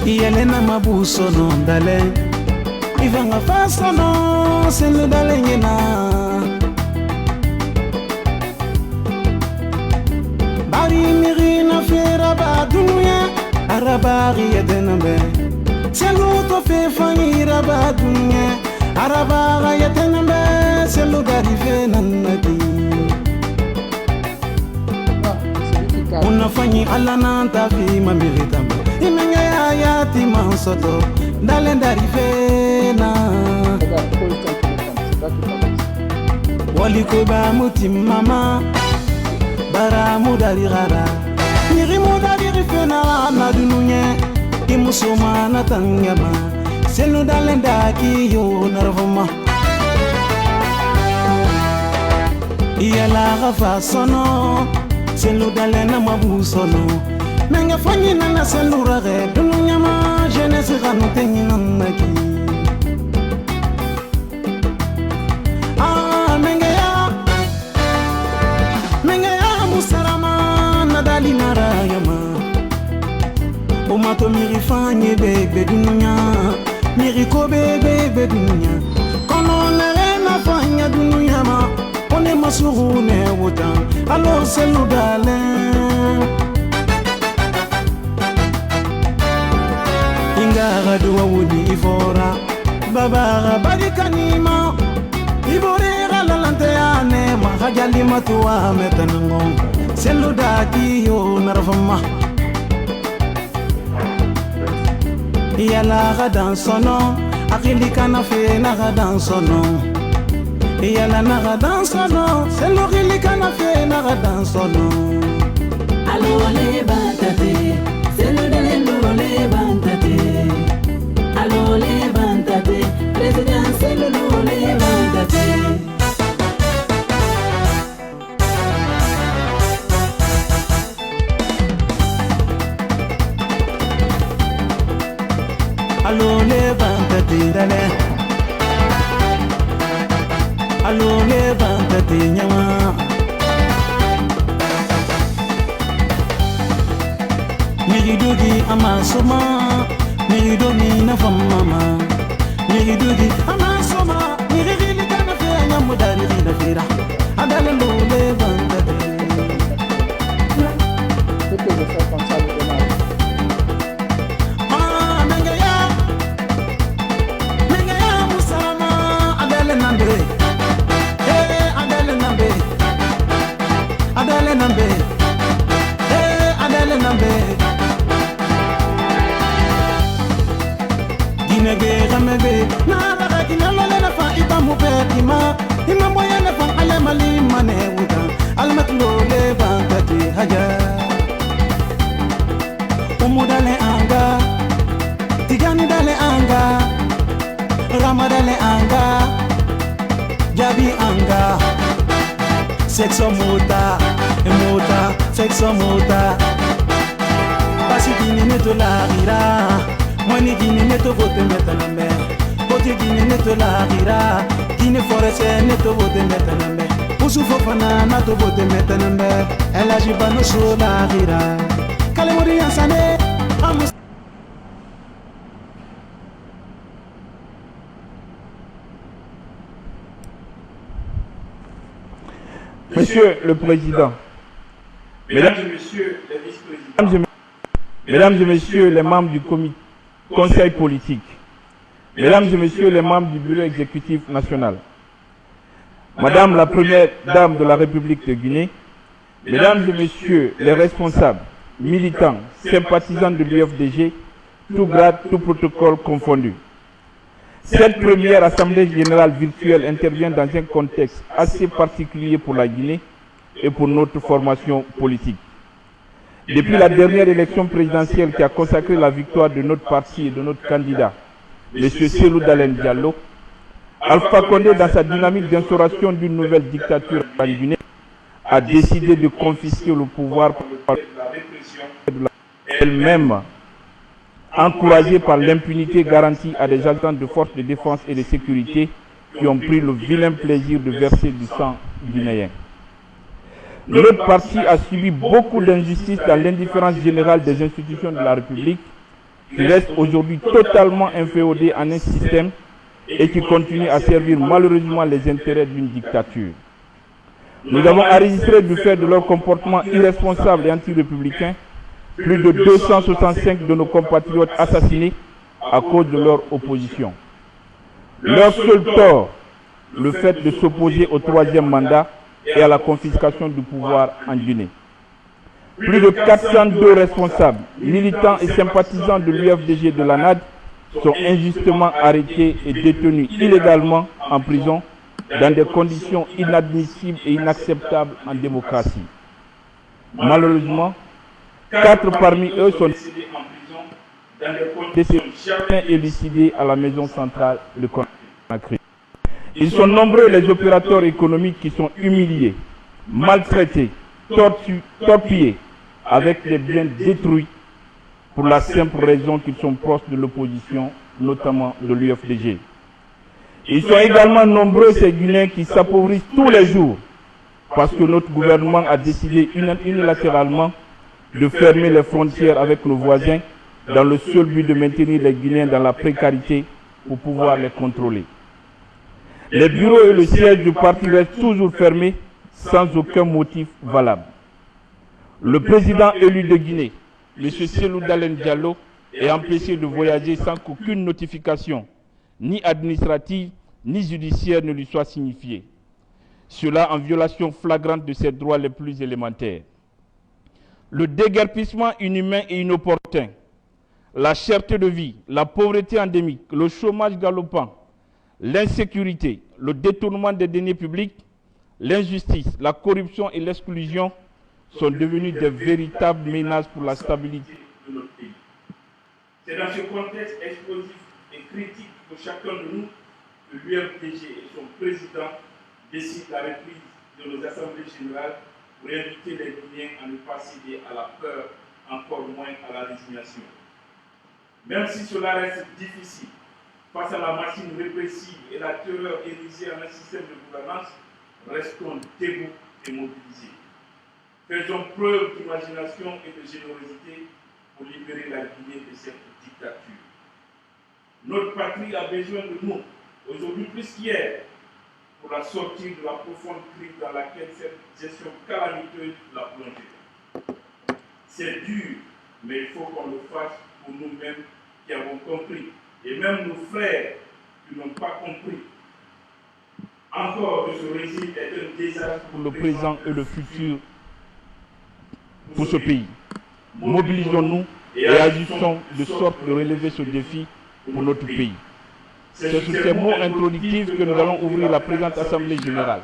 Yelena mabuso no dale Ivanga fasa no selu dale ngena Bari mirina fera ba dunya Arabari yedenambe Selu to fe fangira ba dunya Arabara yedenambe Selu gari fe nanadi Unafanyi ala nanta fi mamirita Imenge ya ti mansoto Dale ndari fena Wali ko ba muti mama Bara mudari gara Niri mudari fena na dununye Imusuma na tangama Selu dale ndaki yo narvama Iyala gafa sono Selu dale na mabusono Menga fanyi na na selura re dununya ma jeunesse ranu tengi nanaki menga ya musarama na dali narayama o mato miri fanyi bebe dununya miri ko bebe dununya kono na na fanya dununya ma one masuru ne wotan alors selu dale Ingara duwa wudi ifora Babara badikanima Iborera lalante ane Mahajali matuwa metanangon Selu daki yo narafama Iyala gadan sono Akili kana fe na gadan sono Iyala na gadan sono Selu gili kana fe na gadan sono Alo le batate Selu dele le bantate Allo levantate President Selu levantate Allo levantate dale Allo levantate nyama Miridugi amasoma Miridogi na famama Miridugi amasoma Mirigili kana fe nyamudari na fira Adale lo levantate Menga musama Adale nambe Adale nambe Adale nambe Adale nambe Ginege gamebe na raga kinalole na fa itamu betima imambo ya na fa ale mali mane wuta almatlo le bangati haja umudale anga tigani dale anga ramadale anga jabi anga sexo muta sexo muta basi dini neto la gira Moni dine neto vote metanambe Poti dine neto la gira Dine forese neto vote metanambe Usu fofana nato vote metanambe Ela jibano so la gira Kale mori yansane Amus Monsieur le Président, Mesdames et Messieurs les vice-présidents, Mesdames et Messieurs les membres du Conseil politique, Mesdames et Messieurs les membres du Bureau exécutif national, Madame la Première Dame de la République de Guinée, Mesdames et Messieurs les responsables, militants, sympathisants de l'UFDG, tout grade, tout protocole confondu. Cette première Assemblée générale virtuelle intervient dans un contexte assez particulier pour la Guinée et pour notre formation politique. Depuis la dernière élection présidentielle qui a consacré la victoire de notre parti et de notre candidat, M. Cellou Dalein Diallo, Alpha Condé, dans sa dynamique d'instauration d'une nouvelle dictature en Guinée, a décidé de confisquer le pouvoir par la répression elle-même, encouragée par l'impunité garantie à des agents de forces de défense et de sécurité qui ont pris le vilain plaisir de verser du sang guinéen. Notre parti a subi beaucoup d'injustices dans l'indifférence générale des institutions de la République qui reste aujourd'hui totalement inféodé en un système et qui continue à servir malheureusement les intérêts d'une dictature. Nous avons enregistré du fait de leur comportement irresponsable et anti-républicain plus de 265 de nos compatriotes assassinés à cause de leur opposition. Leur seul tort, le fait de s'opposer au troisième mandat et à la confiscation du pouvoir en Guinée. Plus de 402 responsables, militants et sympathisants de l'UFDG de la NAD sont injustement arrêtés et détenus illégalement en prison dans des conditions inadmissibles et inacceptables en démocratie. Malheureusement, 4 parmi eux sont décédés en prison dans des conditions jamais élucidées à la maison centrale de Conakry. Ils sont nombreux les opérateurs économiques qui sont humiliés, maltraités, torpillés, avec des biens détruits pour la simple raison qu'ils sont proches de l'opposition, notamment de l'UFDG. Ils sont également nombreux ces Guinéens qui s'appauvrissent tous les jours parce que notre gouvernement a décidé unilatéralement de fermer les frontières avec nos voisins dans le seul but de maintenir les Guinéens dans la précarité pour pouvoir les contrôler. Les bureaux et le siège du parti restent toujours fermés sans aucun motif valable. Le président élu de Guinée, M. Cellou Dalein Diallo, est empêché de voyager sans qu'aucune notification, ni administrative, ni judiciaire, ne lui soit signifiée. Cela en violation flagrante de ses droits les plus élémentaires. Le déguerpissement inhumain et inopportun, la cherté de vie, la pauvreté endémique, le chômage galopant, l'insécurité, le détournement des deniers publics, l'injustice, la corruption et l'exclusion sont devenus des véritables menaces pour la stabilité de notre pays. C'est dans ce contexte explosif et critique que chacun de nous, que l'UFDG et son président, décident la reprise de nos assemblées générales pour inviter les Guinéens à ne pas céder à la peur, encore moins à la résignation. Même si cela reste difficile, face à la machine répressive et la terreur érigée en un système de gouvernance, restons debout et mobilisés. Faisons preuve d'imagination et de générosité pour libérer la Guinée de cette dictature. Notre patrie a besoin de nous, aujourd'hui plus qu'hier, pour la sortir de la profonde crise dans laquelle cette gestion calamiteuse l'a plongée. C'est dur, mais il faut qu'on le fasse pour nous-mêmes qui avons compris, et même nos frères qui n'ont pas compris. Encore que ce régime est un désastre pour le présent et le futur pour ce pays. Mobilisons-nous et agissons de sorte de relever ce défi pour notre pays. C'est sur ces mots introductifs que nous allons ouvrir la présente Assemblée générale.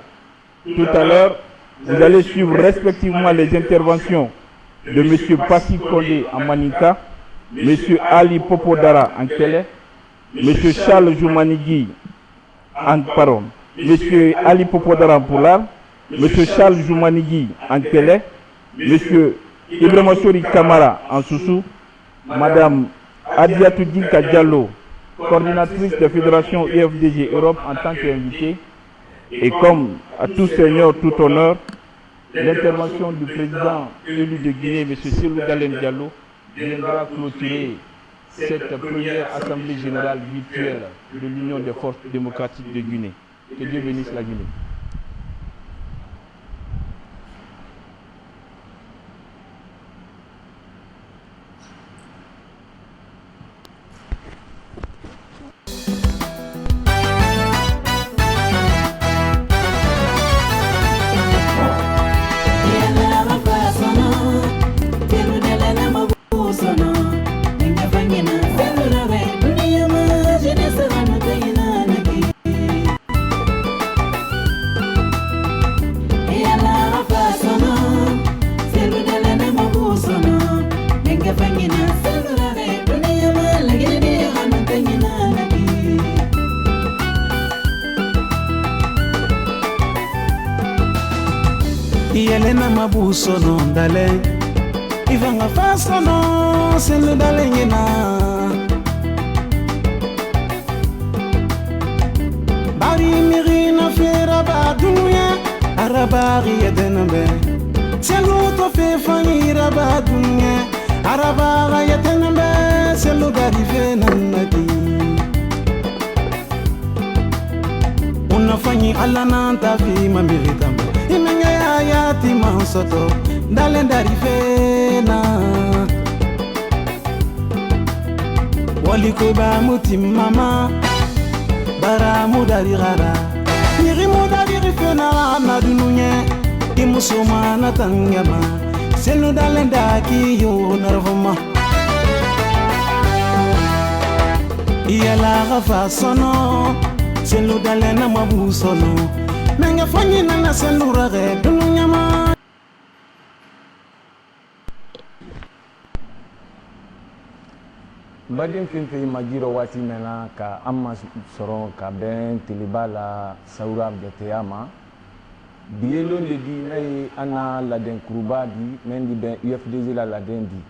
Tout à l'heure, vous allez suivre respectivement les interventions de M. Passi Kondé en Manika, M. Ali Popodara en Kélé, M. Charles Joumanigui en Parom, M. Ali Popodara en Poulard, M. Charles Joumanigui en Kélé, M. Ibrahima Sori Kamara en Soussou, Mme Adiatou Dinka Diallo, coordinatrice de la Fédération UFDG Europe en tant qu'invitée, et comme à tout seigneur, tout honneur, l'intervention du président élu de Guinée, M. Cellou Dalein Diallo, viendra clôturer cette première Assemblée générale virtuelle de l'Union des forces démocratiques de Guinée. Que Dieu bénisse la Guinée. Yelena mabusono dale Ivanga fasono Cellou Dalein yena Bari mirina fera ba dunya Arabari yedenambe Cellou to fe fangira ba dunya Arabara yedenambe c'est l'eau d'arriver nanaki. On a fini à la nanta vie ma méritamba. Il m'a ya ti mansoto d'alen d'arriver na. Wali ko ba mutim mama bara mudari gara. Niri mudari rifena na dununye. Imusoma na tangama. C'est l'eau d'alen d'aki yo narvama. Yala rafa sono selu dalena mabu sono menga fanyi na selu rare dunya ma Badin finfe majiro wati mena ka amma soro ka ben tilibala saura beteyama bielo le di nay ana laden kurubadi mendi ben UFDG la laden di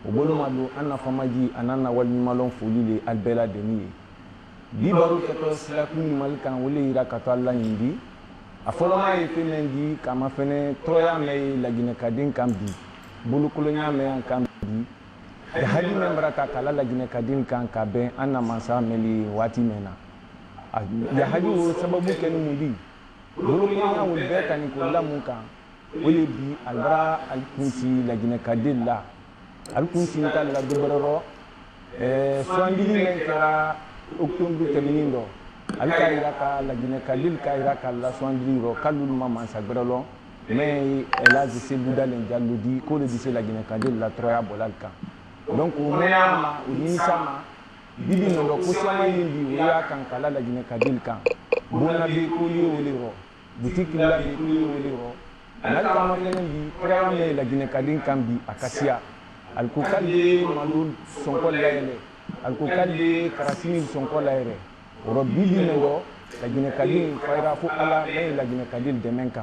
obolo madu anna famaji anana wal malon folile albela deni di baru keto slakuni malkan wole ira kato alla nyindi afoloma yefenendi kama fene troya may lagine kadin kambi bulu kolonya may kambi de hadi membra ka kala lagine kadin kan ka ben anna mansa meli wati mena ya hadi wo sababu kenu mundi bulu kolonya wol be kan ko lamunka wole bi albara alkunsi lagine kadin la alkunsi nta la dubaroro soandili men kara oktombru teminindo alkaira ka la gine kalil kaira ka la soandili ro kalul mama sagralo mais elazi se budalen jaludi ko le dise la gine kalil la troya bolalka donc o meama o nisama bibi no ko sama yindi ya kan kala la gine kalil kan bona be ko li o liro boutique la be ko li o liro alka ma bi troya me la gine kalil kan bi akasia alkukali malul sonko laele alkukali karasini sonko laere robili nego lagine kadin faira fu ala may lagine kadin demenka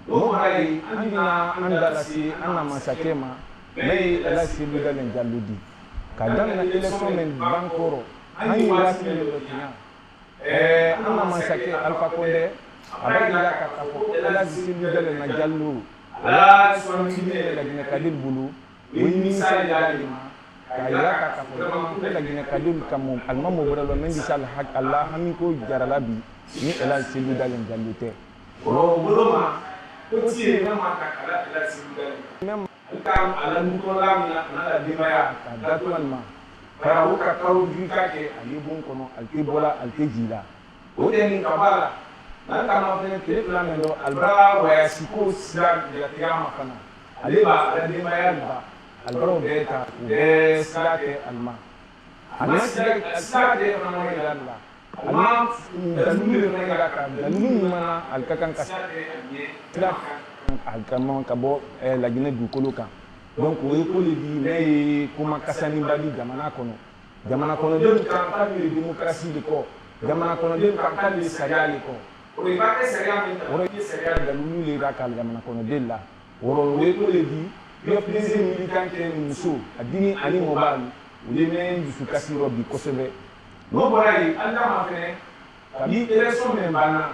mo hay andina andalasi anna masakema may alasi budalen jaludi kadam na election men bankoro hani wati le tinya anna masake alfa konde abadi la kakafo alasi budalen na jallu ala sonni lagine kadin bulu wini sa yalima kaya ka ko la gine kadul kam almamu buralo men di sal hak Allah hami ko jaralabi ni elal silu dalen jallute ro buluma ko ti na ma ka kala elal silu dalen mem kam alam ko lamina na dimaya ka datwan ma karawu ka karu ka ke alibun kono altibola altejila o den kabala nan kama fene tele plan ndo albara wa yasiko slam ya tiyama kana aliba dimaya ba albaro beta be sate alma alma sate ramay dalla alma dalulu renga ka dalulu mana alkakan ka sate alkama kabo la gine du koloka donc we ko le di nay kuma kasani bali jamana kono de campagne de démocratie de ko jamana kono de campagne de sharia ko o ba ke sharia min o sharia dalulu le rakal jamana kono de la woro we ko le di yo plaisir militant ke muso adini ani mobile ule men du sukasi robi kosebe no borai anda ma fene kabi election men bana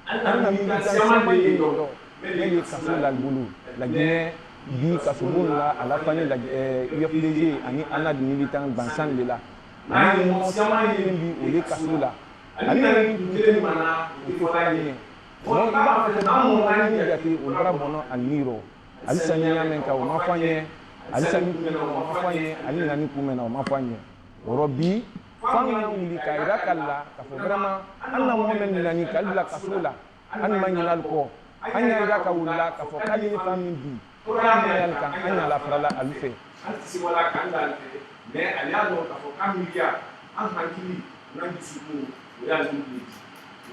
anda militant be do mais kaso la bulu la guinée bi kaso la à la fin la UFDG ani ana de militant bansan de la ani mo sama yindi ule kaso la ani ni mana ko fani mo ba fa na mo ani yati ulra bono aniro alisa nyanya menka o mafanye alisa ni kumena o mafanye ali na ni kumena o mafanye robi fanga wuli kaira kala ka fo vraiment anna mo men ni nani kala kasula an manyal ko anya ira ka wula ka fo kali ni famin bi qur'an yal kan anya la frala alfe anti wala kan dal fe mais aliya no ka fo kamilia an hankili nan disiku ya ni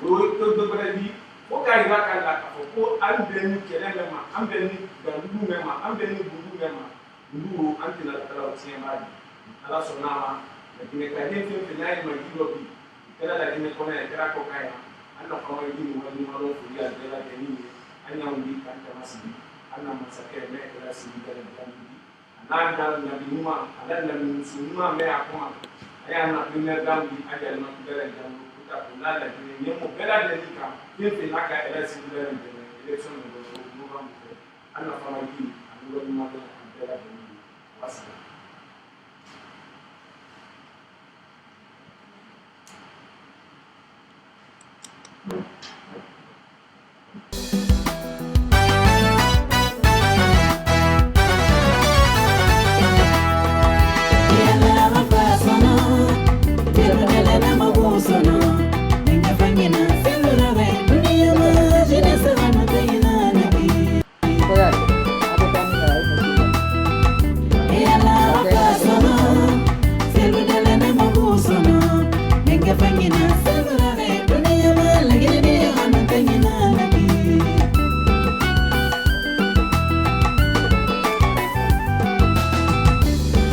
ro to do bredi o kay rakala ko an ben kelele ma an ben gandu mema an ben bundu mema ndu antina kala tiema ala sonama lakini kadi fin finai ma gido bi kala la kine kona kira ko kaya anna ko yi ni wani malo ko ya dela deni anya undi kan tamasi anna masake me kala sibi dala dani anna dal na binuma ala na sunuma me akoma aya na premier dambi ajal ma dala dani la la ni mo bela de nika yefe naka election de election de novembre ana fama yi anu ni ma bela de ni wasa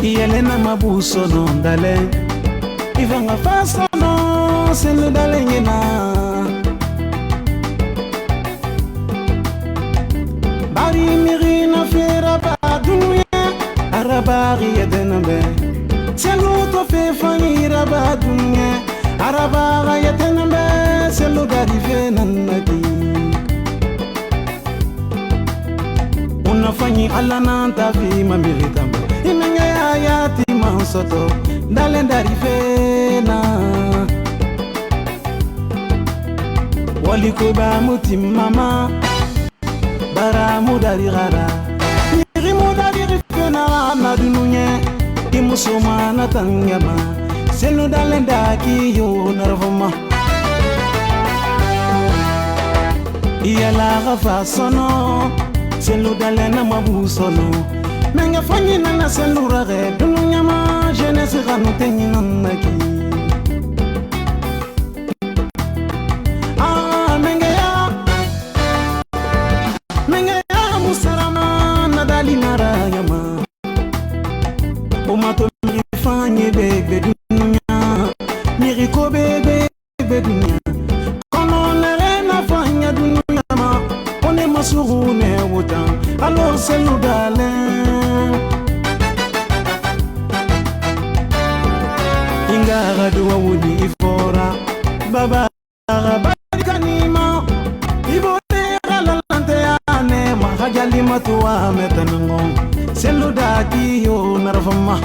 Yelena mabuso no dale Ivanga fasa no selu dale ngena Bari mirina fera ba dunya Arabari yedenambe Selu to fe fangira ba dunya Arabara yedenambe Selu gari fe nanaki Unafanyi alana tafi mamiritamba Imenya ya ti mansoto dalenda rifena Waliko ba muti mama bara mudari gara Niri mudari rifena na dununye Imusuma na tangama Selu dalenda ki yo narvama Iyala gafa sono Selu dalena mabusono Menga fanyi nana sendura ge dununya ma jeunesse ranu tenyi nanaki menga ya musarama nadali narayama Omato mi fanyi bebe dununya miri ko bebe dununya kono nere na fanya dununya ma one masuru ne wutan alors selu dalen Ingara duwa wudi ifora Baba Rabari kanima Ibone galalante ane Mahajali matuwa metanango Selu daki yo narafama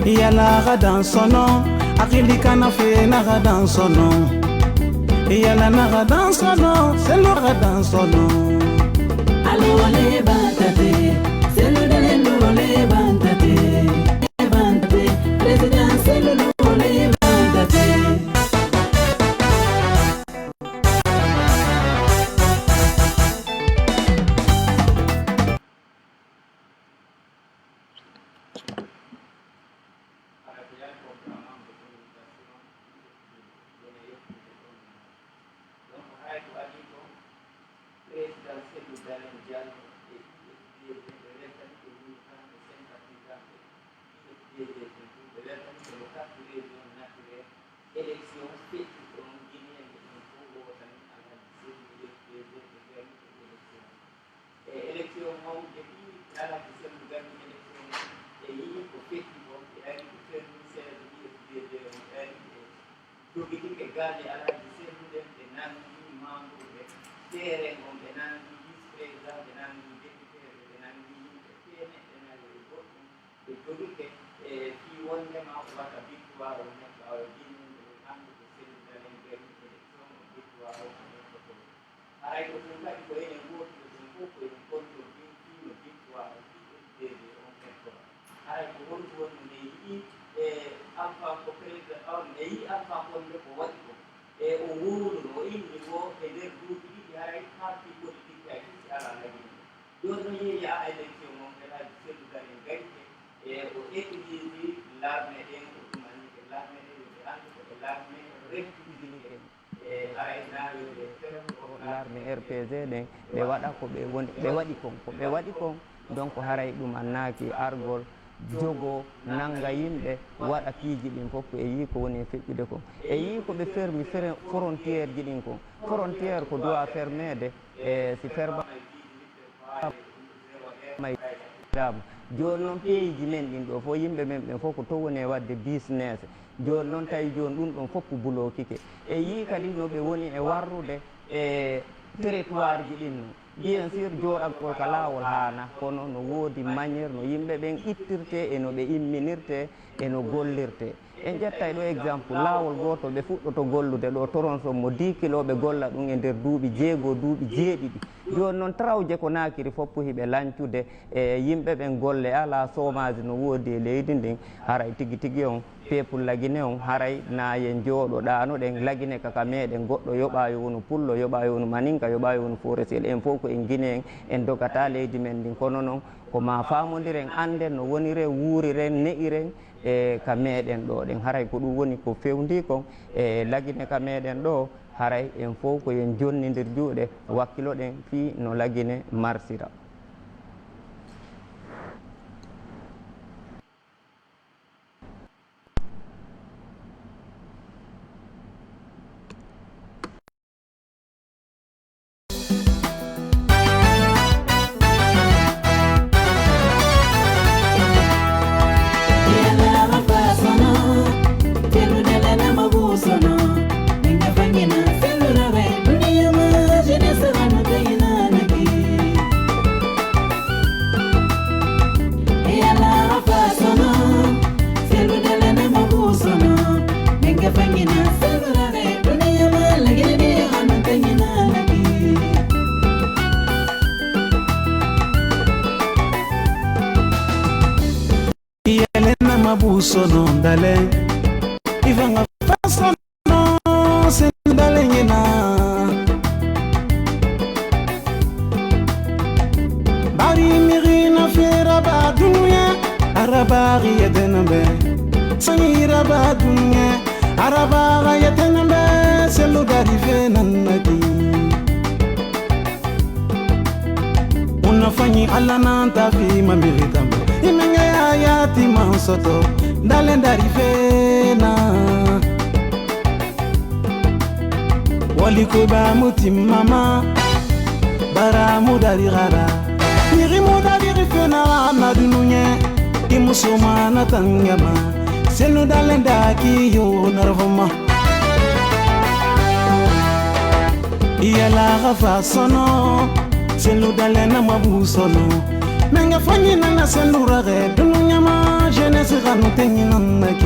Iyala gadan sono Akili kana fe na gadan sono Iyala na gadan sono Selu gadan sono Alo le bantate Selu dale lo le bantate President Selu lo le bantate l'armée RPG ɗen ɓe waɗa ko ɓe waɗi kon ko ɓe waɗi kon donc haray ɗum annaki argol jogo nanga yimɓe waɗa piiji ɗin fof e yi ko woni feƴƴude ko e yi ko ɓe fermi frontiére ji ɗin kon frontiére ko doit fermede e si ferma joni noon pays ji men ɗin ɗo fof yimɓe men ɓen fof ko to woni e wadde business joni noon tawi joni ɗum ɗon fof ko bulokike e yi kadi no ɓe woni e warrude e territoire ji ɗin no bien sûr jooɗagol ka laawol haana kono no woodi maniére no yimɓe ɓen ittirte e no ɓe imminirte e no gollirte en ƴettay ɗo exemple laawol goto ɓe fuɗɗoto gollude ɗo Toronto mo 10 kilo ɓe golla ɗum e nder duuɓi 6 duuɓi 7 joni noon trawje ko nakiri fof hiɓe lancude e yimɓe ɓen golle ala chômage no woodi e leydi ndin haray tigui tigui on peuple lagine on haray na yen jooɗo ɗanoɗen lagine kaka meɗen goɗɗo yoɓayo wonu pullo yoɓayo wonu maninka yoɓayo wonu forestiel en fof ko en guine en dogata leydi men ndin kono noon ko ma famodiren anden no wonire wuuriren ne'iren e ka meɗen ɗo ɗen haray ko ɗum woni ko fewndi kon e lagine ka meɗen ɗo haray en fof ko yen jonnidir juuɗe wakkilo ɗen fi no lagine marsira. Sono dale ivanga fasono sen dale nyina bari mirina fera ba dunya arabari yedenbe sangira ba dunya arabara yedenbe selu darive nanaki unafanyi alana tafi mamiritamba imenya ya ti mansoto dale ndarifena waliko ba mutim mama bara mudari gara niri mudari rifena na dununye imusoma na tangama selu dale ndaki yo narvoma iyala gafa sono selu dale na mabusono menga fanyi na sendura re dununya ma jeunesse ranu tenyi nanaki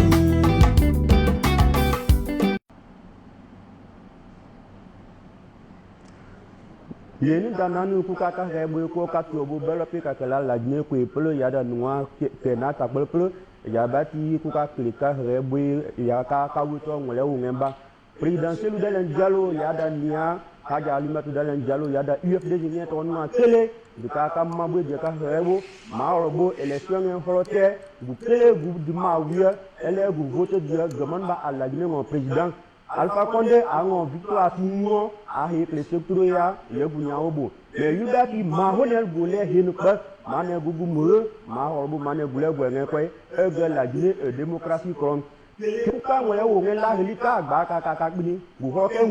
yeni dananu ku kaka re boy ko ka to bo belo pe ka kala la ne ko pelo ya da noa ke na ta pelo ya bati ku ka klika re boy ya ka ka wuto ngole wu ngemba présidentiel dalen diallo ya da nia haja alimatu dalen diallo ya da UFDG ne to noa tele du ka ka mabwe de ka rebo ma robo élection en frotte bu tele bu du ma wiya ele bu vote de gaman ba alla gine mon président Alpha Condé a une victoire tout a le secteur ya le bu nyawo bo mais yuda ki ma honel gole hin pas mané gugu mo ma robo mané gule gwe nge koy e la gine démocratie kon ka ngole wo nge la helika gba ka gbini bu ho ke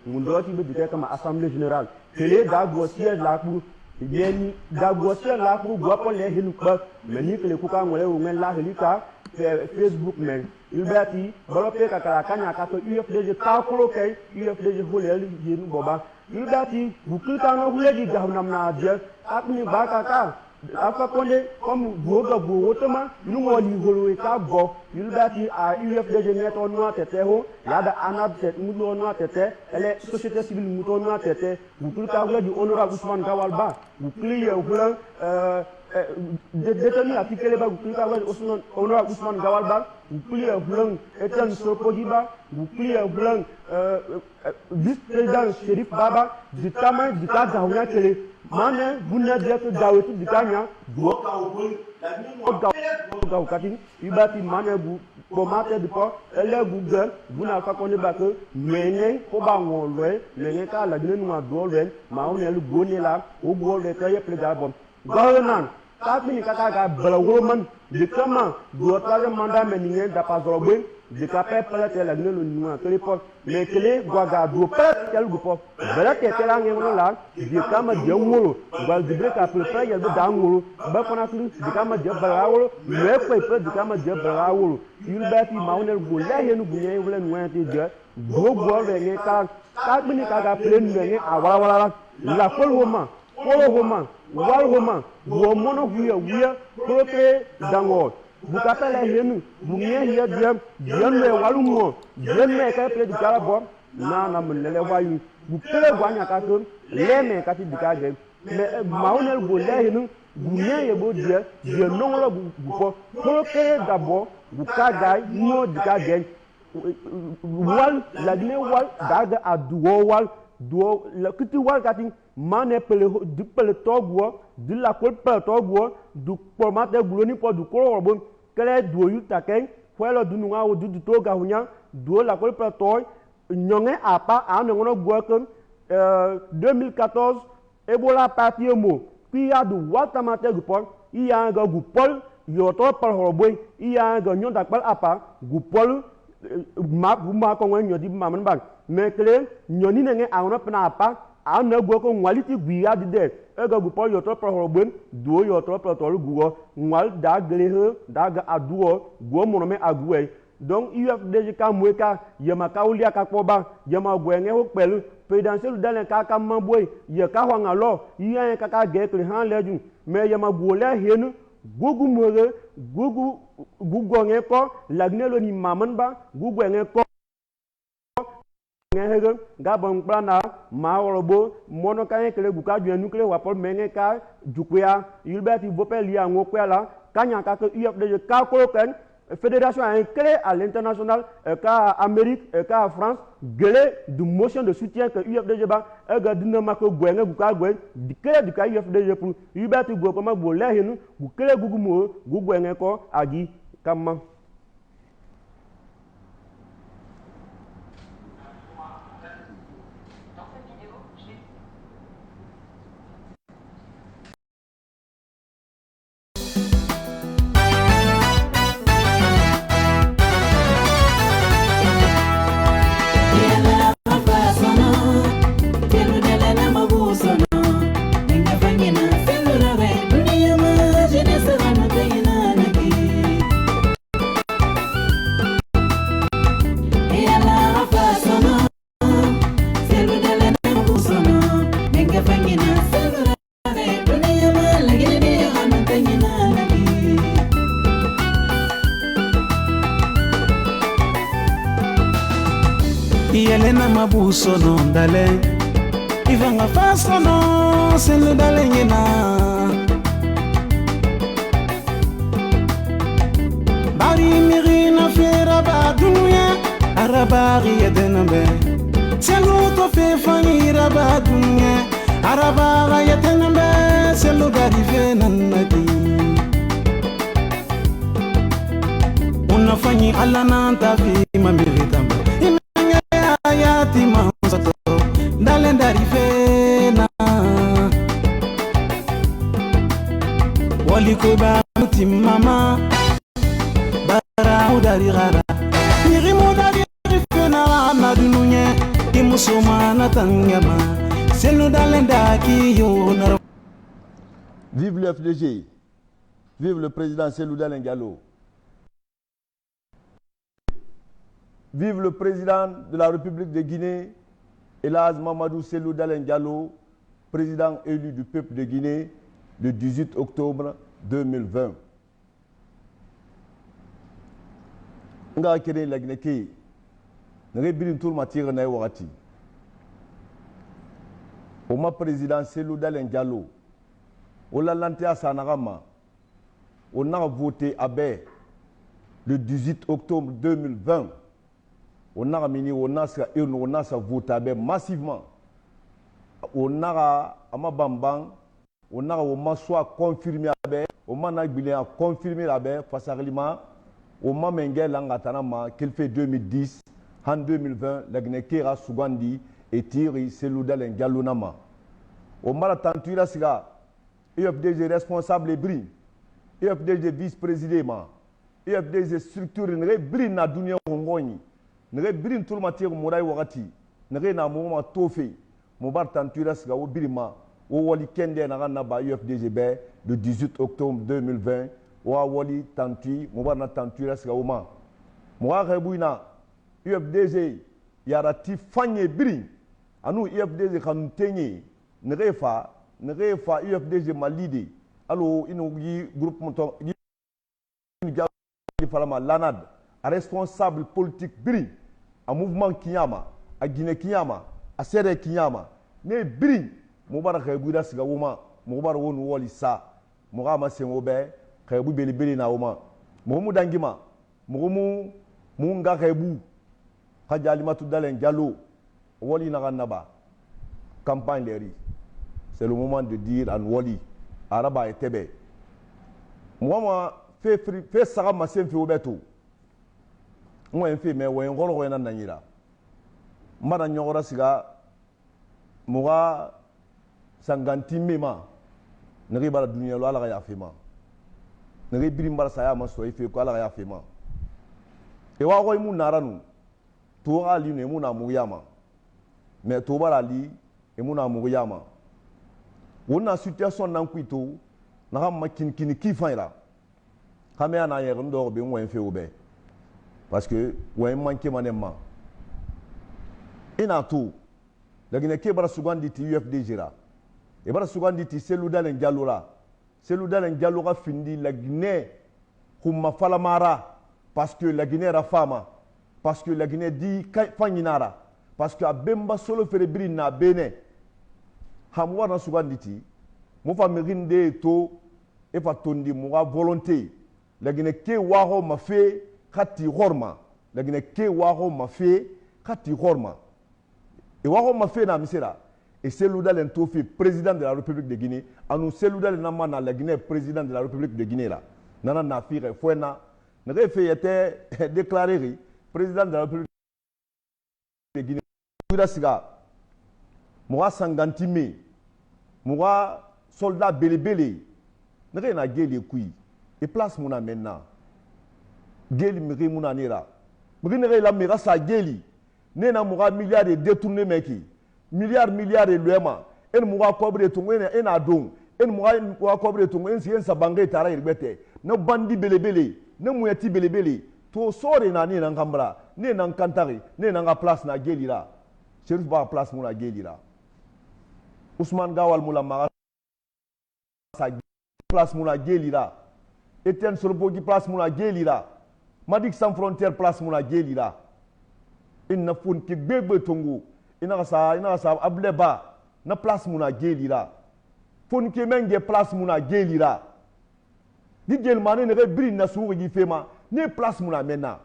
mu doti be dite kama assemblée générale tele da go siège la pour yeni da go siège la pour go ko le hin pas mais ni que le ku ka ngole wo nge la helika Facebook men Ilbati bolope kakala kanya kato UFDG ka koloke UFDG holel yenu boba Ilbati bukuta no huleji gahnam na je akni baka ka Alpha Condé comme boga bo otoma nu woni holo ka go Ilbati a UFDG neto no tete ho yada anab set mudo no tete ele société civile mudo no tete bukuta huleji honorable Ousmane Gawal Ba bukliye hulan détenu à Tikele ba bukuta huleji honorable Ousmane Gawal Ba bukliye hulan etan sopojiba bukliye hulan vice-président Chérif Baba du tama du ka gawna tele mane bunna direct dawetu dikanya do ka obul la ni mo katin ibati mane bu ko mate di po ele google buna Alpha Condé ba ke mene ko ba won loe mene ka la dine no do loe ma on ele goni la o go le taye plega bom government ka mi kata ga balawo man de kama do troisième mandat meningen da pas robé de capé pelete la dine no no que les po mais que les gwaga do pelete kel go po belete tela ngeno la de kama de wolo gal de breka pelete ya do da wolo ba kona tu de kama de balawolo mais ko pe de kama de balawolo yulbati mawnel go la yenu bunye wala no ante de go go le ne ka bini ka ga plen ne awala wala la pol woma polo woma wal woma wo mono wiya prote dango bukata la henu bunye hiya diam me walumo diam me ka pe dikala bo na munele wayu bukele gwanya ka to le me ka ti dikaje me maunel go le henu bunye ye bo dia nongolo buko ko ke dabo bukaga mo dikaje wal lagne wal daga aduo wal duo la kiti wal kati mane pele du pele togwo du la ko pele togwo du pomate gloni po du ko robon kele duo yuta ken kwelo du nunga wo du toga hunya duo la ko pele toy nyonge apa ane ngono gwo ken 2014 ebola papier mo pi ya du wata mate gupol iya ga gupol yo to par robon iya ga nyonda pal apa gupol ma ko ngwen nyodi maman bang mekle nyoni nenge awna pna apa awna go ko ngwaliti gwiya dide ega gu pol yoto pro robwen duo yoto pro tol guo ngwal da glehe da ga aduo go monome agwe donc UFDG ka mweka yema ka ulia ka poba yema gwenge ho pelu présidentiel dalen ka mamboy ye ka hwanga lo yen ka gekle han leju me yema gole henu gugu mwere gugu nge ko lagnelo ni maman ba gugu nge ko ngehege gabon plana ma worobo mono kan kele guka ju nukle wapol menge ka jukwea yulbeti bopel ya ngokwela kanya ka UFDG ka ko ken fédération a créé à l'international ka Amérique ka France gelé de motion de soutien que UFDG ba ga dina mako gwenge guka gwe dikele dika UFDG pour yulbeti go ko ma bo lehinu gukele gugumo gugwenge ko agi kama. Yelena mabuso no dale Ivanga faso no selu dale ngena Bari mirina fera ba dunya Arabari yedenambe Selu to fe fangira ba dunya Arabara yedenambe Selu gari fe nanaki Unafanyi ala nanta fi mamiritamba Ayati mansato dalendari fena waliko ba mutimama bara udari gara niri mudari fena na dununye imusoma na tangama selu dalendaki yo na. Vive le FDG, vive le président Cellou Dalein Diallo. Vive le président de la République de Guinée, Elhadj Mamadou Cellou Dalein Diallo, président élu du peuple de Guinée le 18 octobre 2020. Nga kene lagneke, nge birin tour matire na wakati. Oma président Cellou Dalein Diallo, ola lantea sanagama, on a voté à Bé le 18 octobre 2020. On a mis on a voté massivement. On a Amabambang, on a soit confirmé on a confirmé face à Lima, on a mengé l'angatanama qu'il fait 2010, en 2020, la Gnekera Sougandi et Thierry Cellou Dalein Diallo nama. On a tenté la siga, UFDG responsable et bris, UFDG vice-président, UFDG structure une bris na dunia hongoni. Nere birin tout matière moray wakati nere na mo tofe mo bar tantura siga wo birima wo woli kende na na ba UFDG be le 18 octobre 2020 wo woli tantui mo bar na tantura siga wo ma mo wa rebuina UFDG yara ti fanye birin anu UFDG kan tenye nere fa UFDG malide allo inu yi groupe monton falama lanad a responsable politique biri a mouvement kinyama a Guinée kinyama a sere kinyama ne biri mubara kaybuda siga woma mubara wonu woli sa mugama sengo be kaybu beli beli na woma mumu dangima mumu munga kaybu hajali matu dalen Diallo woli na ganaba campagne leri c'est le moment de dire an woli araba etebe moi fait sara masen fi obeto moi fait mais wo ngoro ko nan nanyira mbana nyogora siga muga sanganti mema ngi bara dunya lo ala ya fema ngi birim bara saya ma so ife ko ala ya fema e wa ko mu naranu to ali ne mu na mu yama mais to bara li e mu na mu yama wona situation nan kuito na ha makin kini kifaira ha me ana yer ndo be mo en fe obe parce que wo en manke manema ina to lagine ke bara sugandi ti UFDG ra e bara sugandi ti Cellou Dalein Diallo ra Cellou Dalein Diallo ga findi la Guinée kuma falamara parce que la Guinée ra fama parce que la Guinée di fanginara parce que abemba solo ferebri na bene hamwa na sugandi ti mo fa merinde to e fa tondi mo ga volonté la Guinée ke waho ma fe khati horma la Guinée ke waho ma fe khati horma et waho ma fe na misera et Cellou Dalein to fait président de la République de Guinée anu Cellou Dalein na mana la Guinée président de la République de Guinée là nana na fire foena na fait était déclaré président de la République de Guinée ira siga moa sangantime moa soldat belebele na na geli kui et place mona maintenant geli mi mona nera mi ne la mi sa geli ne na moa milliards de détourné meki milliards et loema en moa kobre to ngene en adon en moa kobre to ngene en sabange tara irbete no bandi belebele no muyati belebele to sore na ni na ngambra ne na kantari ne na place na geli la Cherif ba place mona geli la Ousmane Gawal mula mara sa place mona geli la Etienne Sorobogi place mona geli la Madik Sans Frontières place mona geli la inna fun ki bebe tongo ina sa ableba na place mona geli la fun ki menge place mona geli la di gel mané ne bri na suuri gi fema ne place mona mena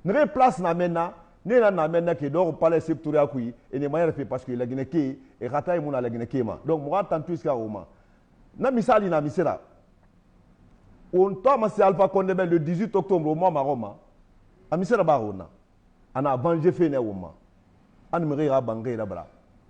ne place na mena ne na mena ke do palais sectoriel kui et ne maire fait parce que la Guinée ke e rata mona la Guinée ke ma donc moi tantu iska roma na misali na misera on toma c'est Alpha Condé le 18 octobre au mois maroma a misera barona ana vengé fait ne woma an mirira bangé la bra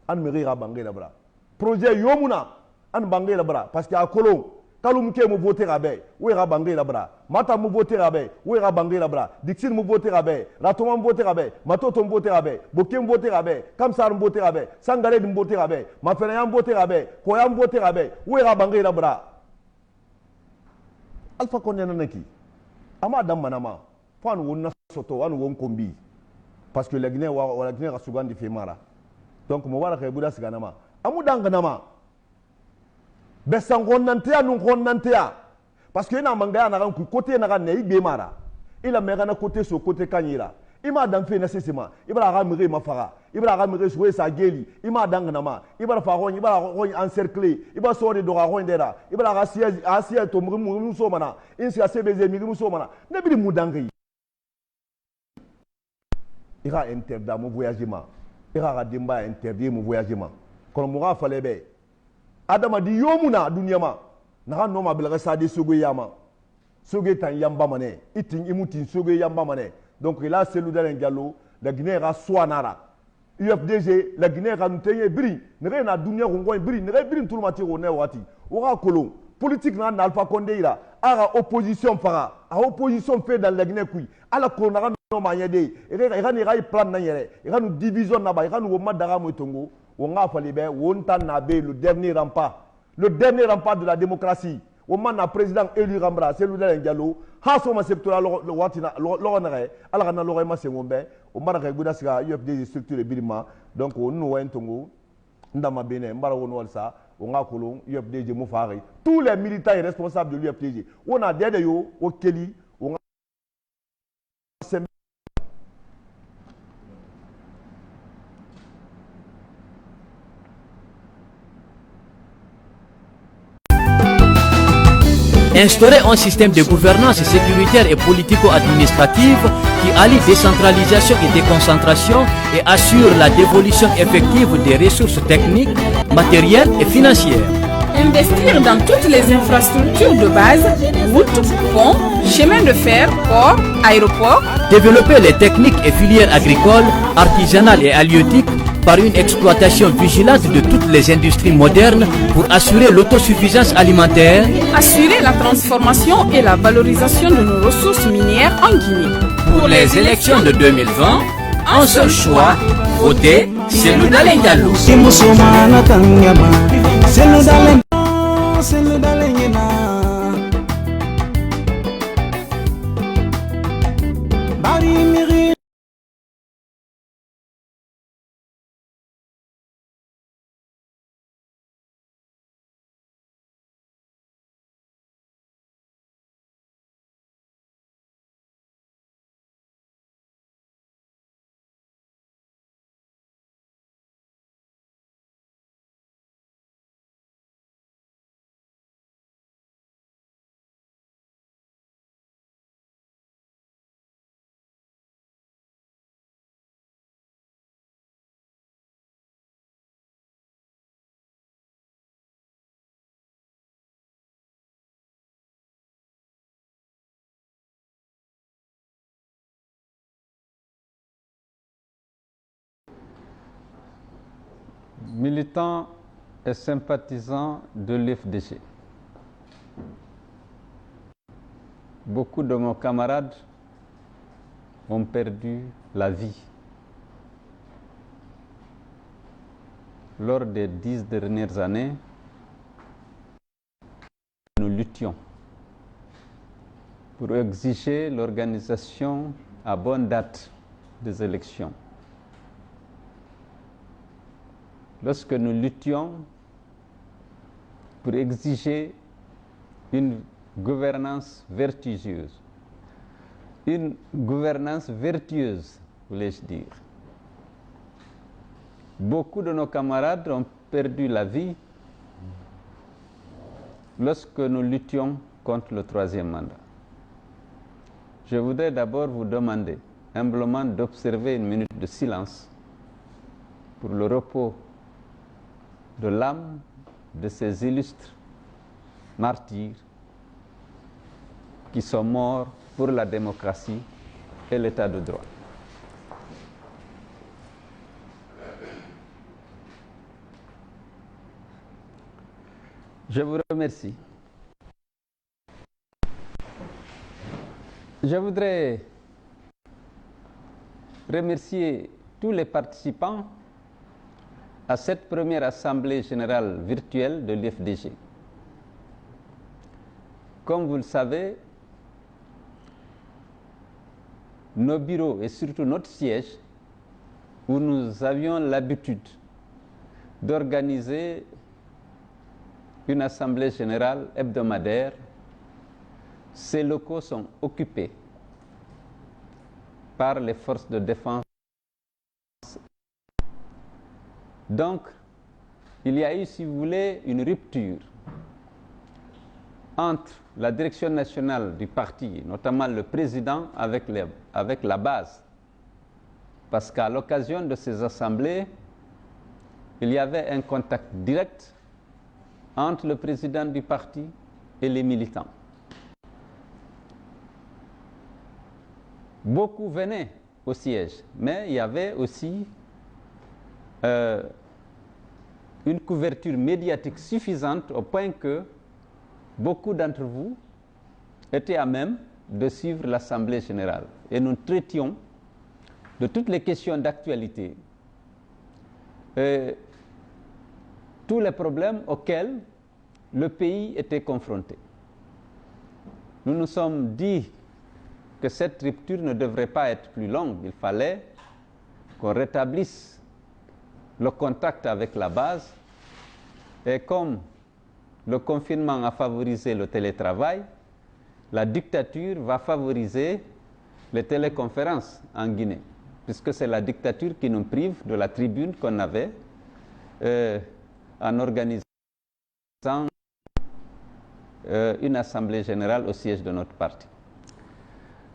an mirira bangé la bra projet yomuna an bangé la bra parce que a kolon kalum ke mo voter abe we ra bangé la bra mata mo voter abe we ra bangé la bra dixine mo voter abe ratoma mo voter abe matoto mo voter abe bokem voter abe kamsar mo voter abe sangare mo voter abe mafena yam voter abe koyam voter abe we ra bangé la bra Alpha Condé nanaki ama dam manama fan wonna soto wan won kombi parce que la Guinée wa la Guinée rasugandi fe mara donc mo wala kay buda siganama amu danganama besangon nantia nun kon nantia parce que na mangaya na kan côté na kan ne igbe mara ila mega na côté so côté kanyira ima dan fe na sesema ibra ga mire mafara ibra ga mire soué sa geli ima danganama ibra fa ron ibra ron encercler ibra so de do ga ron dera ibra ga siège to mu so mana insi a CBZ mi mu so mana ne bi mu dangi ira interdit mon voyagement ira demba interdit mon voyagement kon mo ga fale be adama di yomuna dunyama na no ma bilga sa de sogo yama sogo tan yamba mané itin imutin sogo yamba mané donc là Cellou Dalein Diallo la Guinée ra soanara UFDG la Guinée ra ntenye bri ne na dunya ko bri ne bri tout le mati ko ne wati o ga kolon politique na Alpha Condé ira ara opposition fara a opposition fait dans la Guinée kui ala ko na no ma yede e ga ni ga plan na yere e ga nu division na ba e ga nu madara mo tongo o nga fali be wonta na be le dernier rempart de la démocratie o man na président élu Rambra Cellou Dalein Diallo ha so ma secteur lo watina lo na re ala kana lo ma sengombe o mara ka guda siga UFDG structure birima donc o nu wa ntongo ndama bene mbara won walsa o nga kolon UFDG mo faari tous les militants et responsables de l'UFDG on a dede yo o keli Instaurer un système de gouvernance sécuritaire et politico-administrative qui allie décentralisation et déconcentration et assure la dévolution effective des ressources techniques, matérielles et financières. Investir dans toutes les infrastructures de base, routes, ponts, chemins de fer, ports, aéroports. Développer les techniques et filières agricoles, artisanales et halieutiques par une exploitation vigilante de toutes les industries modernes pour assurer l'autosuffisance alimentaire. Assurer la transformation et la valorisation de nos ressources minières en Guinée. Pour les élections de 2020, un seul choix, voter Cellou Dalein Diallo. Militants et sympathisants de l'FDG. Beaucoup de nos camarades ont perdu la vie lors des 10 dernières années. Nous luttions pour exiger l'organisation à bonne date des élections. Lorsque nous luttions pour exiger une gouvernance vertueuse, voulais-je dire. Beaucoup de nos camarades ont perdu la vie lorsque nous luttions contre le troisième mandat. Je voudrais d'abord vous demander humblement d'observer une minute de silence pour le repos de l'âme de ces illustres martyrs qui sont morts pour la démocratie et l'état de droit. Je vous remercie. Je voudrais remercier tous les participants à cette première assemblée générale virtuelle de l'IFDG. Comme vous le savez, nos bureaux et surtout notre siège, où nous avions l'habitude d'organiser une assemblée générale hebdomadaire, ces locaux sont occupés par les forces de défense. Donc, il y a eu, si vous voulez, une rupture entre la direction nationale du parti, notamment le président, avec la base. Parce qu'à l'occasion de ces assemblées, il y avait un contact direct entre le président du parti et les militants. Beaucoup venaient au siège, mais il y avait aussi une couverture médiatique suffisante au point que beaucoup d'entre vous étaient à même de suivre l'Assemblée générale. Et nous traitions de toutes les questions d'actualité, tous les problèmes auxquels le pays était confronté. Nous nous sommes dit que cette rupture ne devrait pas être plus longue. Il fallait qu'on rétablisse le contact avec la base. Et comme le confinement a favorisé le télétravail, la dictature va favoriser les téléconférences en Guinée, puisque c'est la dictature qui nous prive de la tribune qu'on avait en organisant une assemblée générale au siège de notre parti.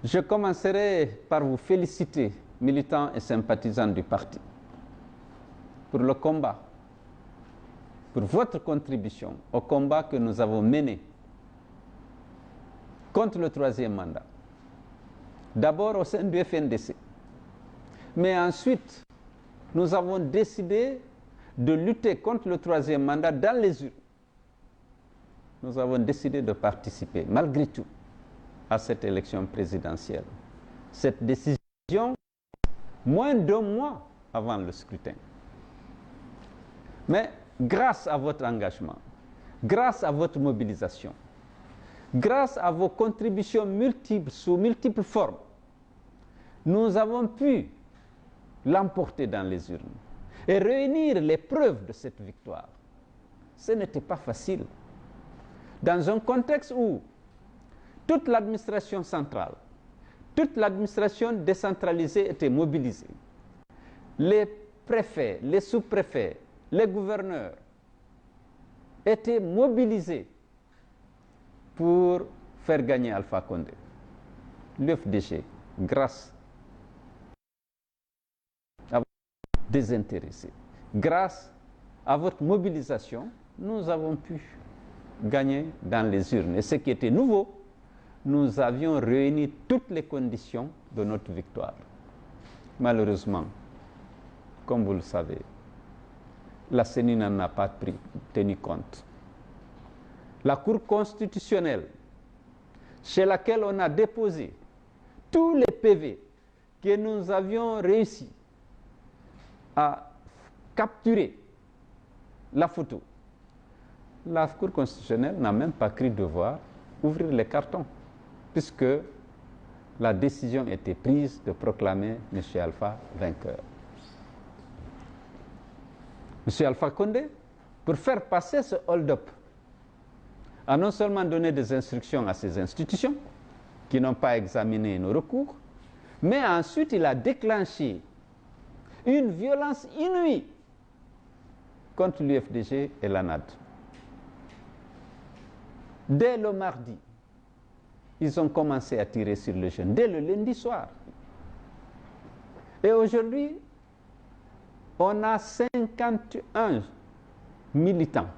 Je commencerai par vous féliciter, militants et sympathisants du parti, pour le combat, pour votre contribution au combat que nous avons mené contre le troisième mandat. D'abord au sein du FNDC. Mais ensuite, nous avons décidé de lutter contre le troisième mandat dans les urnes. Nous avons décidé de participer, malgré tout, à cette élection présidentielle. Cette décision, moins d'un mois avant le scrutin. Mais grâce à votre engagement, grâce à votre mobilisation, grâce à vos contributions multiples, sous multiples formes, nous avons pu l'emporter dans les urnes et réunir les preuves de cette victoire. Ce n'était pas facile. Dans un contexte où toute l'administration centrale, toute l'administration décentralisée était mobilisée, les préfets, les sous-préfets, les gouverneurs étaient mobilisés pour faire gagner Alpha Condé. L'UFDG, grâce à votre désintéressé, grâce à votre mobilisation, nous avons pu gagner dans les urnes. Et ce qui était nouveau, nous avions réuni toutes les conditions de notre victoire. Malheureusement, comme vous le savez, la CENI n'en a pas tenu compte. La Cour constitutionnelle, chez laquelle on a déposé tous les PV que nous avions réussi à capturer la photo, la Cour constitutionnelle n'a même pas cru devoir ouvrir les cartons, puisque la décision était prise de proclamer M. Alpha vainqueur. M. Alpha Condé, pour faire passer ce hold-up, a non seulement donné des instructions à ces institutions, qui n'ont pas examiné nos recours, mais ensuite il a déclenché une violence inouïe contre l'UFDG et l'ANAD. Dès le mardi, ils ont commencé à tirer sur le jeune, dès le lundi soir. Et aujourd'hui, on a 51 militants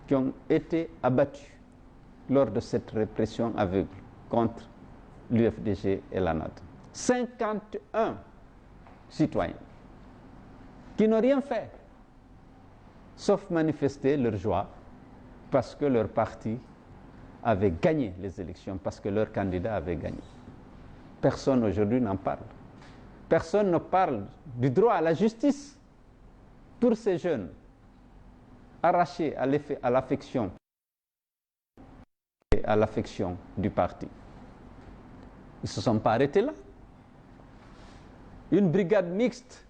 qui ont été abattus lors de cette répression aveugle contre l'UFDG et l'ANAD. 51 citoyens qui n'ont rien fait, sauf manifester leur joie parce que leur parti avait gagné les élections, parce que leur candidat avait gagné. Personne aujourd'hui n'en parle. Personne ne parle du droit à la justice pour ces jeunes arrachés à l'affection et à l'affection du parti. Ils ne se sont pas arrêtés là. Une brigade mixte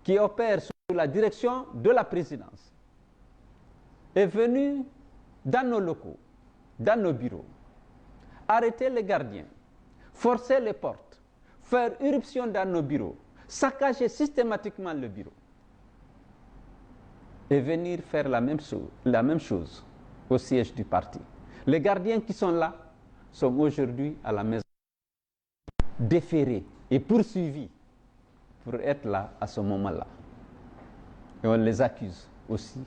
qui opère sous la direction de la présidence est venue dans nos locaux, dans nos bureaux, arrêter les gardiens, forcer les portes, faire irruption dans nos bureaux, saccager systématiquement le bureau et venir faire la même chose au siège du parti. Les gardiens qui sont là sont aujourd'hui à la maison, déférés et poursuivis pour être là à ce moment-là. Et on les accuse aussi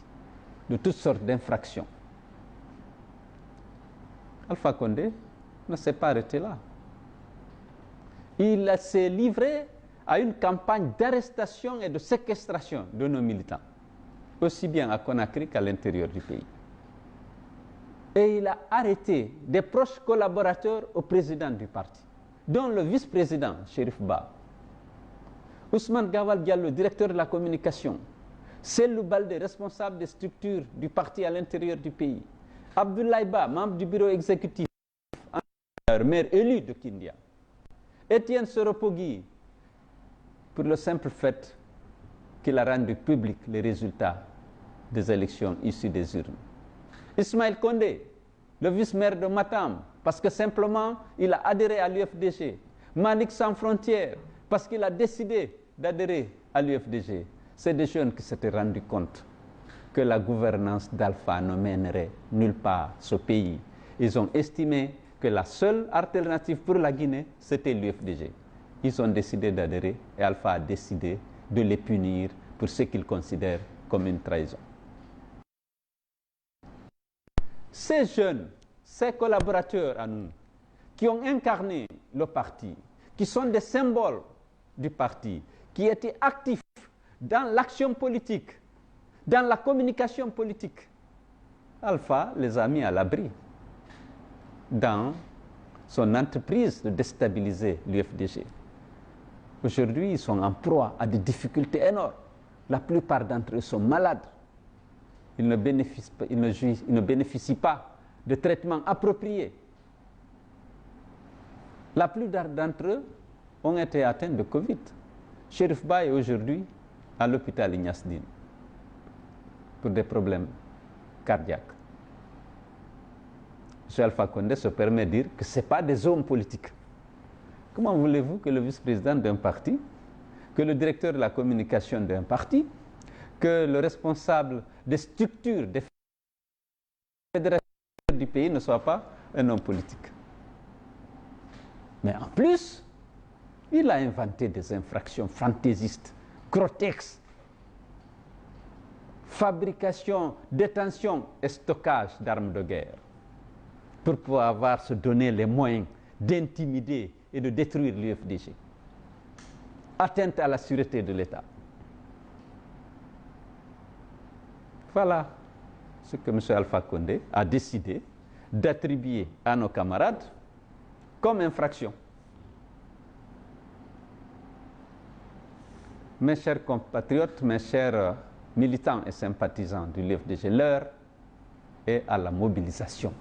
de toutes sortes d'infractions. Alpha Condé ne s'est pas arrêté là. Il s'est livré à une campagne d'arrestation et de séquestration de nos militants, aussi bien à Conakry qu'à l'intérieur du pays. Et il a arrêté des proches collaborateurs au président du parti, dont le vice-président, Chérif Ba, Ousmane Gawal Diallo, directeur de la communication, Sellou Baldé, responsable des structures du parti à l'intérieur du pays, Abdoulaye Ba, membre du bureau exécutif, maire élu de Kindia, Étienne Soropogui, pour le simple fait qu'il a rendu public les résultats des élections issues des urnes. Ismaël Condé, le vice-maire de Matam, parce que simplement il a adhéré à l'UFDG. Malik Sans Frontières, parce qu'il a décidé d'adhérer à l'UFDG. C'est des jeunes qui s'étaient rendus compte que la gouvernance d'Alpha ne mènerait nulle part ce pays Ils ont estimé que la seule alternative pour la Guinée, c'était l'UFDG. Ils ont décidé d'adhérer et Alpha a décidé de les punir pour ce qu'ils considèrent comme une trahison. Ces jeunes, ces collaborateurs à nous, qui ont incarné le parti, qui sont des symboles du parti, qui étaient actifs dans l'action politique, dans la communication politique, Alpha les a mis à l'abri dans son entreprise de déstabiliser l'UFDG. Aujourd'hui, ils sont en proie à des difficultés énormes. La plupart d'entre eux sont malades. Ils ne bénéficient pas de traitements appropriés. La plupart d'entre eux ont été atteints de Covid. Chérif Ba est aujourd'hui à l'hôpital Ignace Dine pour des problèmes cardiaques. M. Alpha Condé se permet de dire que ce n'est pas des hommes politiques. Comment voulez-vous que le vice-président d'un parti, que le directeur de la communication d'un parti, que le responsable des structures des fédérations du pays ne soit pas un homme politique? Mais en plus, il a inventé des infractions fantaisistes, grotesques. Fabrication, détention et stockage d'armes de guerre pour pouvoir se donner les moyens d'intimider et de détruire l'UFDG. Atteinte à la sûreté de l'État. Voilà ce que M. Alpha Condé a décidé d'attribuer à nos camarades comme infraction. Mes chers compatriotes, mes chers militants et sympathisants du l'UFDG, l'heure est à la mobilisation.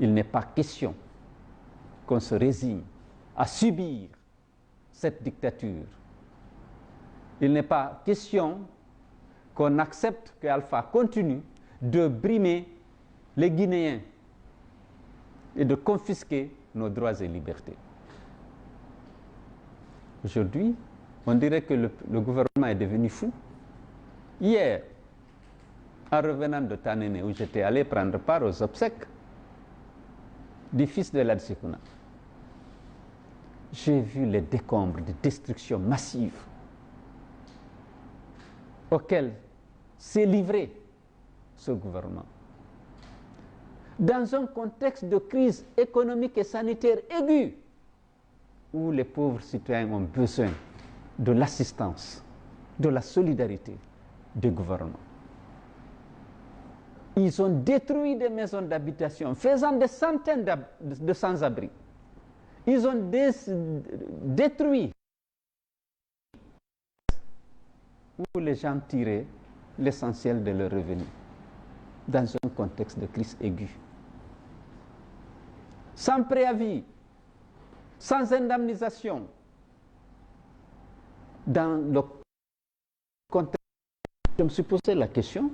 Il n'est pas question qu'on se résigne à subir cette dictature. Il n'est pas question qu'on accepte que Alpha continue de brimer les Guinéens et de confisquer nos droits et libertés. Aujourd'hui, on dirait que le gouvernement est devenu fou. Hier, en revenant de Tanene, où j'étais allé prendre part aux obsèques du fils de Ladsekuna, j'ai vu les décombres de destruction massive auxquelles s'est livré ce gouvernement. Dans un contexte de crise économique et sanitaire aiguë, où les pauvres citoyens ont besoin de l'assistance, de la solidarité du gouvernement. Ils ont détruit des maisons d'habitation, faisant des centaines de sans-abri. Ils ont détruit où les gens tiraient l'essentiel de leurs revenus dans un contexte de crise aiguë. Sans préavis, sans indemnisation, dans le contexte, je me suis posé la question,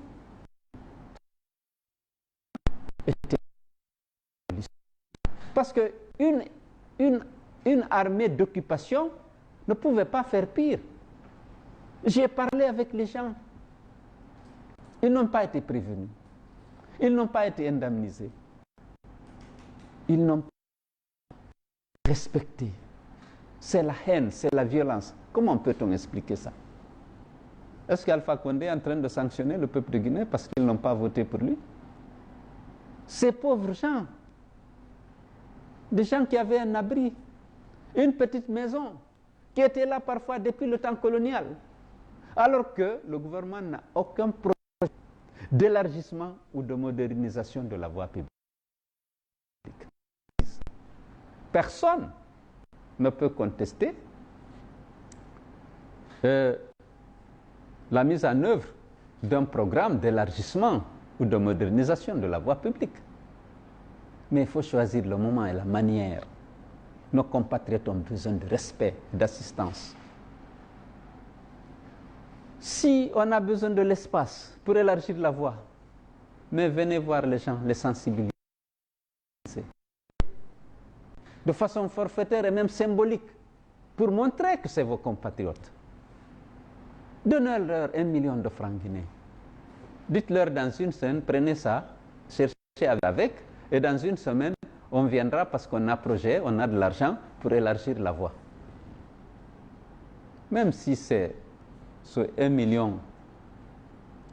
parce qu'une armée d'occupation ne pouvait pas faire pire. J'ai parlé avec les gens. Ils n'ont pas été prévenus. Ils n'ont pas été indemnisés. Ils n'ont pas respecté. C'est la haine, c'est la violence. Comment peut-on expliquer ça? Est-ce qu'Alpha Condé est en train de sanctionner le peuple de Guinée parce qu'ils n'ont pas voté pour lui? Ces pauvres gens, des gens qui avaient un abri, une petite maison, qui étaient là parfois depuis le temps colonial, alors que le gouvernement n'a aucun projet d'élargissement ou de modernisation de la voie publique. Personne ne peut contester la mise en œuvre d'un programme d'élargissement ou de modernisation de la voie publique. Mais il faut choisir le moment et la manière. Nos compatriotes ont besoin de respect, d'assistance. Si on a besoin de l'espace pour élargir la voie, mais venez voir les gens, les sensibiliser. De façon forfaitaire et même symbolique, pour montrer que c'est vos compatriotes. Donnez-leur 1 million de francs guinéens. Dites-leur dans une scène, prenez ça, cherchez avec, Et dans une semaine, on viendra parce qu'on a projet, on a de l'argent pour élargir la voie. Même si ce 1 million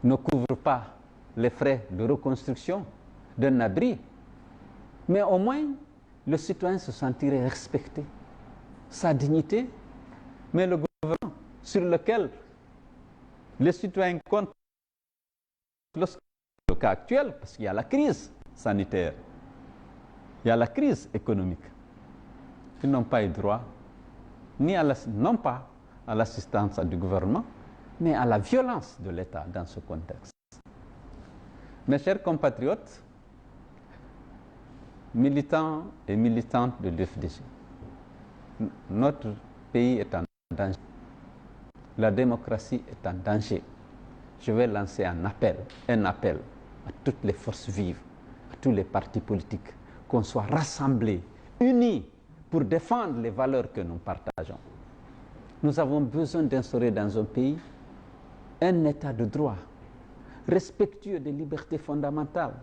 ne couvre pas les frais de reconstruction d'un abri, mais au moins le citoyen se sentirait respecté, sa dignité, mais le gouvernement sur lequel les citoyens comptent, le cas actuel, parce qu'il y a la crise sanitaire, il y a la crise économique, ils n'ont pas eu droit non pas à l'assistance du gouvernement, mais à la violence de l'État dans ce contexte. Mes chers compatriotes, militants et militantes de l'UFDG, notre pays est en danger. La démocratie est en danger. Je vais lancer un appel à toutes les forces vives, à tous les partis politiques, qu'on soit rassemblés, unis pour défendre les valeurs que nous partageons. Nous avons besoin d'instaurer dans un pays un état de droit, respectueux des libertés fondamentales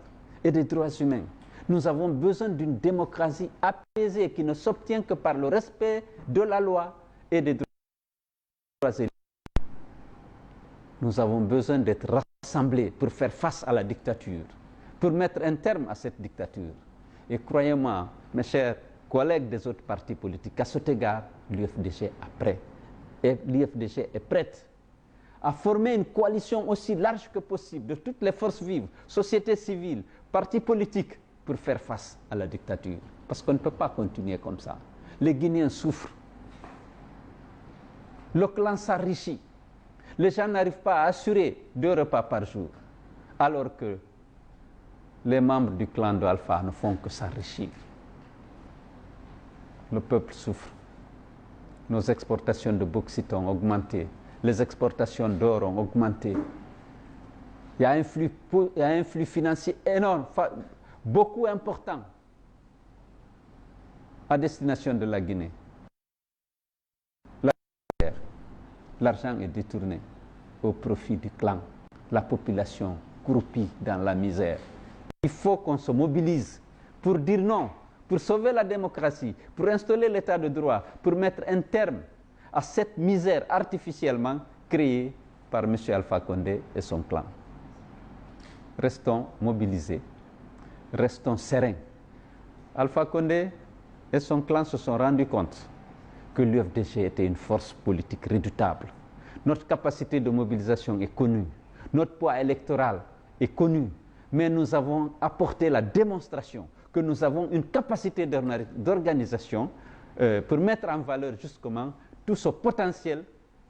et des droits humains. Nous avons besoin d'une démocratie apaisée qui ne s'obtient que par le respect de la loi et des droits et nous avons besoin d'être rassemblés pour faire face à la dictature, pour mettre un terme à cette dictature. Et croyez-moi, mes chers collègues des autres partis politiques, à cet égard, l'UFDG est prête à former une coalition aussi large que possible de toutes les forces vives, sociétés civiles, partis politiques, pour faire face à la dictature. Parce qu'on ne peut pas continuer comme ça. Les Guinéens souffrent. Le clan s'enrichit. Les gens n'arrivent pas à assurer 2 repas par jour, alors que les membres du clan de Alpha ne font que s'enrichir. Le peuple souffre. Nos exportations de bauxite ont augmenté. Les exportations d'or ont augmenté. Il y a un flux financier énorme, beaucoup important, à destination de la Guinée. L'argent est détourné au profit du clan. La population croupit dans la misère. Il faut qu'on se mobilise pour dire non, pour sauver la démocratie, pour installer l'état de droit, pour mettre un terme à cette misère artificiellement créée par M. Alpha Condé et son clan. Restons mobilisés, restons sereins. Alpha Condé et son clan se sont rendus compte que l'UFDG était une force politique redoutable. Notre capacité de mobilisation est connue, notre poids électoral est connu, mais nous avons apporté la démonstration que nous avons une capacité d'organisation pour mettre en valeur justement tout ce potentiel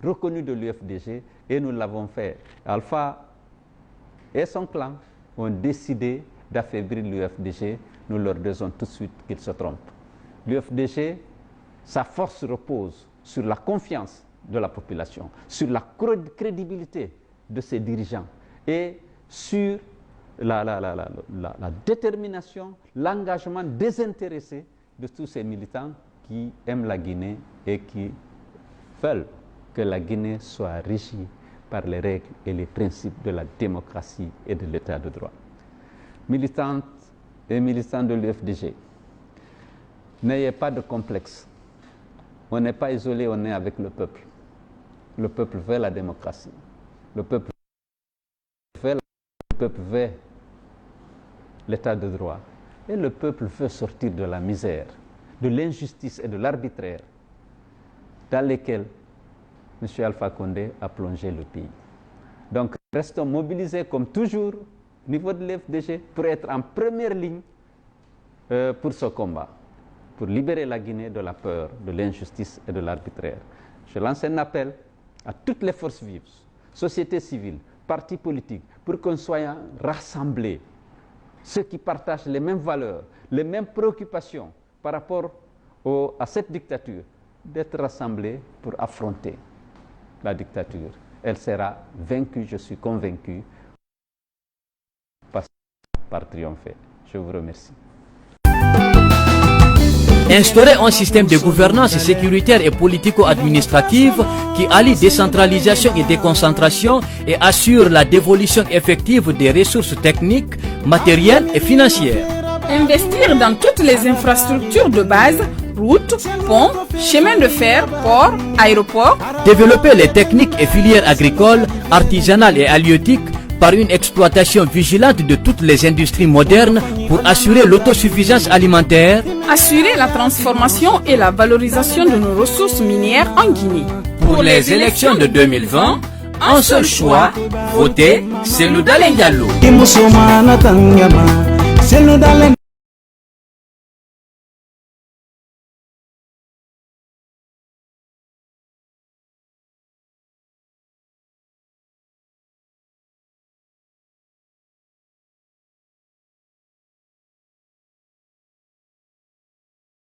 reconnu de l'UFDG, et nous l'avons fait. Alpha et son clan ont décidé d'affaiblir l'UFDG. Nous leur disons tout de suite qu'ils se trompent. L'UFDG, sa force repose sur la confiance de la population, sur la crédibilité de ses dirigeants et sur la détermination, l'engagement désintéressé de tous ces militants qui aiment la Guinée et qui veulent que la Guinée soit régie par les règles et les principes de la démocratie et de l'état de droit. Militantes et militants de l'UFDG, n'ayez pas de complexe. On n'est pas isolé, on est avec le peuple. Le peuple veut la démocratie. Le peuple veut l'état de droit. Et le peuple veut sortir de la misère, de l'injustice et de l'arbitraire dans lesquels M. Alpha Condé a plongé le pays. Donc, restons mobilisés comme toujours au niveau de l'UFDG pour être en première ligne pour ce combat, pour libérer la Guinée de la peur, de l'injustice et de l'arbitraire. Je lance un appel à toutes les forces vives, sociétés civiles, partis politiques, pour qu'on soit rassemblés, ceux qui partagent les mêmes valeurs, les mêmes préoccupations par rapport à cette dictature, d'être rassemblés pour affronter la dictature. Elle sera vaincue, je suis convaincu, par triompher. Je vous remercie. Instaurer un système de gouvernance sécuritaire et politico-administrative qui allie décentralisation et déconcentration et assure la dévolution effective des ressources techniques, matérielles et financières. Investir dans toutes les infrastructures de base, routes, ponts, chemins de fer, ports, aéroports. Développer les techniques et filières agricoles, artisanales et halieutiques par une exploitation vigilante de toutes les industries modernes pour assurer l'autosuffisance alimentaire. Assurer la transformation et la valorisation de nos ressources minières en Guinée. Pour les élections de 2020, un seul choix, voter Cellou Dalein Diallo.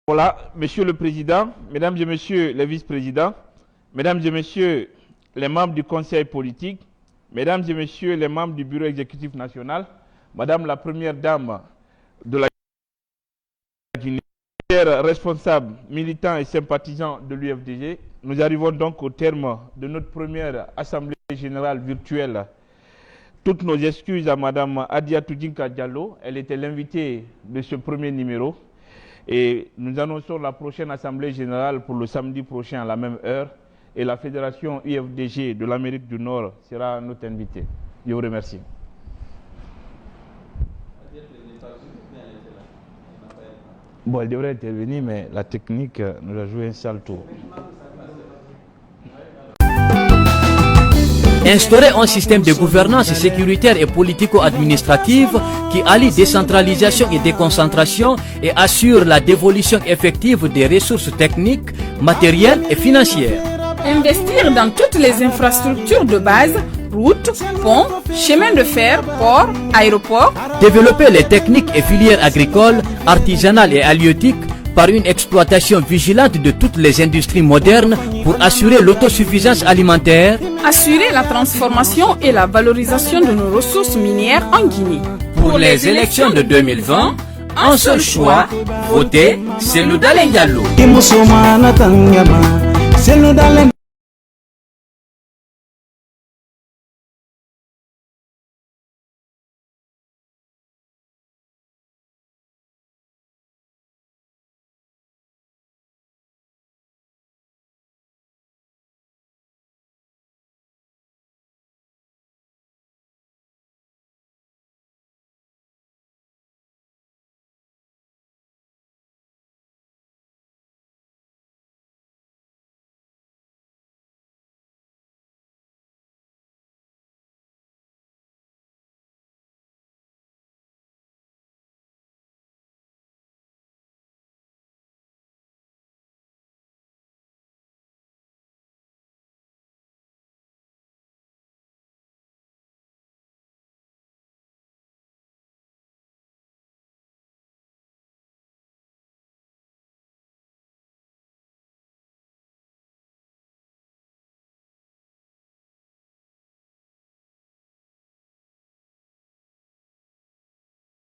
Voilà, Monsieur le Président, Mesdames et Messieurs les vice-présidents, Mesdames et Messieurs les membres du Conseil politique, Mesdames et Messieurs les membres du Bureau exécutif national, Madame la Première Dame de la Guinée, responsables, militants et sympathisants de l'UFDG, nous arrivons donc au terme de notre première Assemblée générale virtuelle. Toutes nos excuses à Madame Adiatou Dinka Diallo, elle était l'invitée de ce premier numéro. Et nous annonçons la prochaine Assemblée générale pour le samedi prochain à la même heure. Et la Fédération UFDG de l'Amérique du Nord sera notre invitée. Je vous remercie. Bon, elle devrait intervenir, mais la technique nous a joué un sale tour. Instaurer un système de gouvernance sécuritaire et politico-administrative qui allie décentralisation et déconcentration et assure la dévolution effective des ressources techniques, matérielles et financières. Investir dans toutes les infrastructures de base, routes, ponts, chemins de fer, ports, aéroports. Développer les techniques et filières agricoles, artisanales et halieutiques par une exploitation vigilante de toutes les industries modernes pour assurer l'autosuffisance alimentaire. Assurer la transformation et la valorisation de nos ressources minières en Guinée. Pour les élections de 2020, un seul choix, voter Cellou Dalein Diallo.